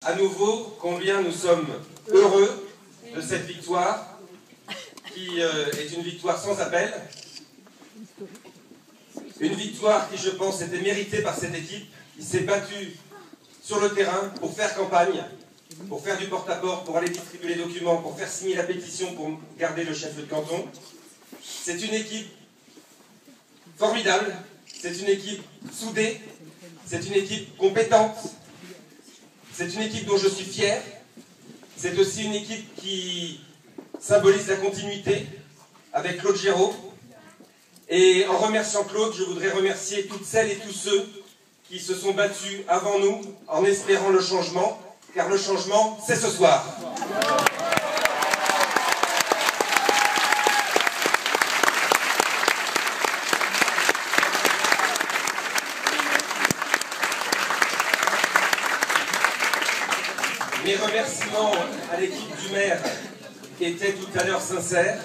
à nouveau combien nous sommes heureux de cette victoire, qui est une victoire sans appel. Une victoire qui, je pense, était méritée par cette équipe, qui s'est battue sur le terrain pour faire campagne, pour faire du porte-à-porte, pour aller distribuer les documents, pour faire signer la pétition, pour garder le chef-lieu de canton. C'est une équipe formidable, c'est une équipe soudée, c'est une équipe compétente, c'est une équipe dont je suis fier, c'est aussi une équipe qui symbolise la continuité avec Claude Géraud. Et en remerciant Claude, je voudrais remercier toutes celles et tous ceux qui se sont battus avant nous en espérant le changement, car le changement, c'est ce soir. Mes remerciements à l'équipe du maire étaient tout à l'heure sincères,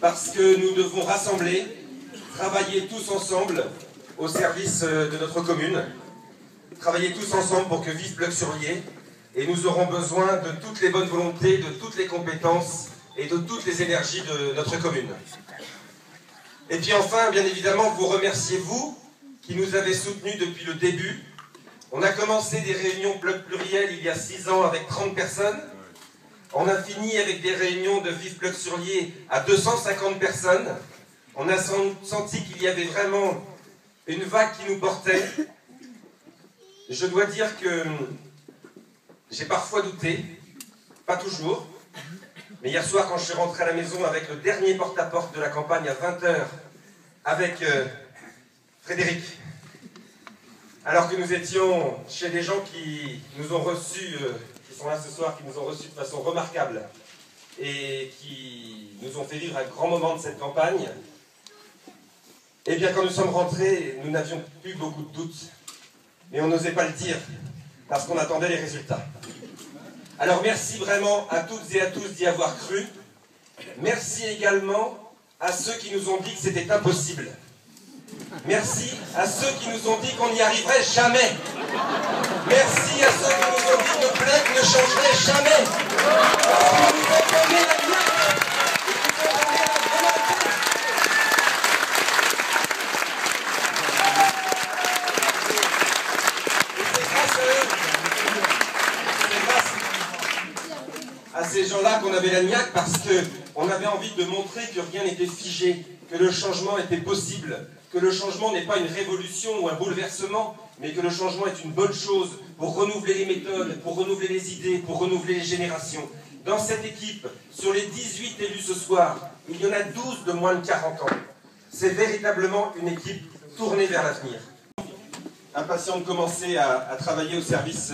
parce que nous devons rassembler, travailler tous ensemble au service de notre commune, travailler tous ensemble pour que vive Pleuc-sur-Lier, et nous aurons besoin de toutes les bonnes volontés, de toutes les compétences et de toutes les énergies de notre commune. Et puis enfin, bien évidemment, vous remerciez vous qui nous avez soutenus depuis le début. On a commencé des réunions Pleuc pluriel il y a 6 ans avec 30 personnes. On a fini avec des réunions de Vive Pleuc-sur-Lier à 250 personnes. On a senti qu'il y avait vraiment une vague qui nous portait. Je dois dire que j'ai parfois douté, pas toujours, mais hier soir quand je suis rentré à la maison avec le dernier porte-à-porte de la campagne à 20 h avec Frédéric, alors que nous étions chez des gens qui nous ont reçus, qui sont là ce soir, qui nous ont reçus de façon remarquable et qui nous ont fait vivre un grand moment de cette campagne, eh bien quand nous sommes rentrés, nous n'avions plus beaucoup de doutes, mais on n'osait pas le dire, parce qu'on attendait les résultats. Alors merci vraiment à toutes et à tous d'y avoir cru. Merci également à ceux qui nous ont dit que c'était impossible. Merci à ceux qui nous ont dit qu'on n'y arriverait jamais. Merci à ceux qui nous ont dit que Pleuc ne changerait jamais. Parce qu'ils nous ont donné la niaque. Ils nous ont donné la volonté. Et c'est grâce à eux, c'est grâce à ces gens-là qu'on avait la niaque, parce qu'on avait envie de montrer que rien n'était figé, que le changement était possible, que le changement n'est pas une révolution ou un bouleversement, mais que le changement est une bonne chose pour renouveler les méthodes, pour renouveler les idées, pour renouveler les générations. Dans cette équipe, sur les 18 élus ce soir, il y en a 12 de moins de 40 ans. C'est véritablement une équipe tournée vers l'avenir. Impatient de commencer à travailler au service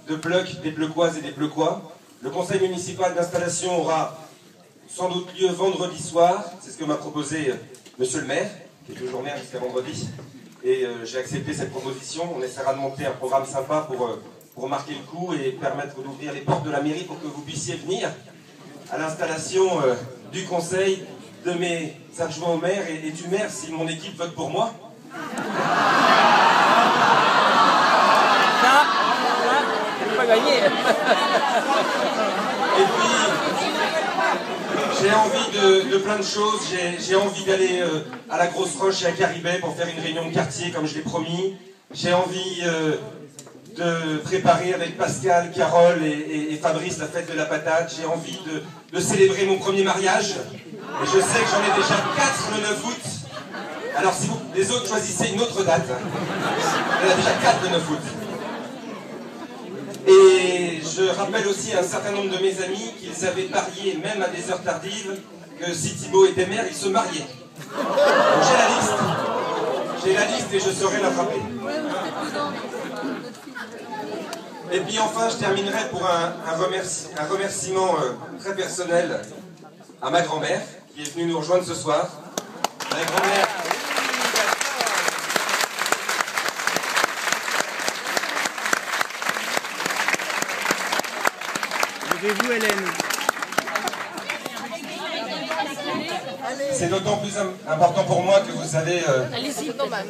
de Pleuc, des Pleucoises et des Pleucois. Le conseil municipal d'installation aura sans doute lieu vendredi soir, c'est ce que m'a proposé monsieur le maire, qui est toujours maire jusqu'à vendredi, et j'ai accepté cette proposition. On essaiera de monter un programme sympa pour marquer le coup et permettre d'ouvrir les portes de la mairie pour que vous puissiez venir à l'installation du conseil, de mes adjoints au maire et du maire si mon équipe vote pour moi. Ça, c'est pas gagné. Et puis, j'ai envie de plein de choses. J'ai envie d'aller à la Grosse Roche et à Caribet pour faire une réunion de quartier comme je l'ai promis. J'ai envie de préparer avec Pascal, Carole et Fabrice la fête de la patate. J'ai envie de célébrer mon premier mariage. Et je sais que j'en ai déjà 4 le 9 août. Alors si vous, les autres, choisissez une autre date. Il y en a déjà 4 le 9 août. Et je rappelle aussi à un certain nombre de mes amis qu'ils avaient parié, même à des heures tardives, que si Thibaut était maire, il se mariait. Donc j'ai la liste. J'ai la liste et je saurai l'attraper. Et puis enfin, je terminerai pour un remerciement très personnel à ma grand-mère, qui est venue nous rejoindre ce soir. Ma grand-mère... Levez-vous, Hélène. C'est d'autant plus important pour moi que vous savez... Allez-y, non, ma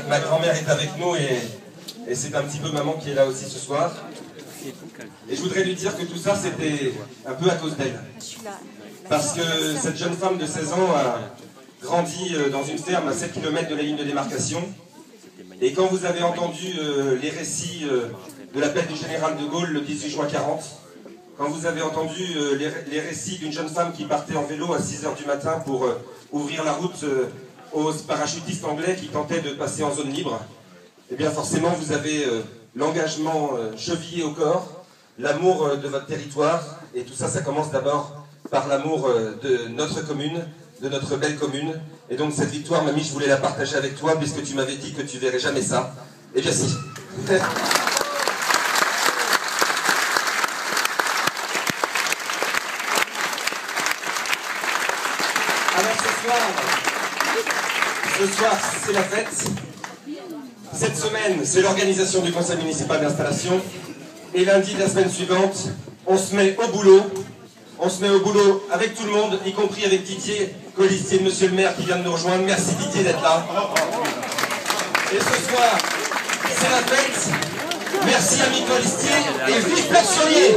ma grand-mère est avec nous et Et c'est un petit peu maman qui est là aussi ce soir. Et je voudrais lui dire que tout ça, c'était un peu à cause d'elle. Parce que cette jeune femme de 16 ans a grandi dans une ferme à 7 km de la ligne de démarcation. Et quand vous avez entendu les récits de l'appel du général de Gaulle le 18 juin 40, quand vous avez entendu les récits d'une jeune femme qui partait en vélo à 6 h du matin pour ouvrir la route aux parachutistes anglais qui tentaient de passer en zone libre, eh bien forcément vous avez l'engagement chevillé au corps, l'amour de votre territoire, et tout ça, ça commence d'abord par l'amour de notre commune, de notre belle commune. Et donc cette victoire, mamie, je voulais la partager avec toi, puisque tu m'avais dit que tu verrais jamais ça. Eh bien si. Alors ce soir c'est la fête. Cette semaine, c'est l'organisation du conseil municipal d'installation. Et lundi de la semaine suivante, on se met au boulot. On se met au boulot avec tout le monde, y compris avec Didier Colistier, monsieur le maire qui vient de nous rejoindre. Merci Didier d'être là. Et ce soir, c'est la fête. Merci ami Colistier et vive Perchelier.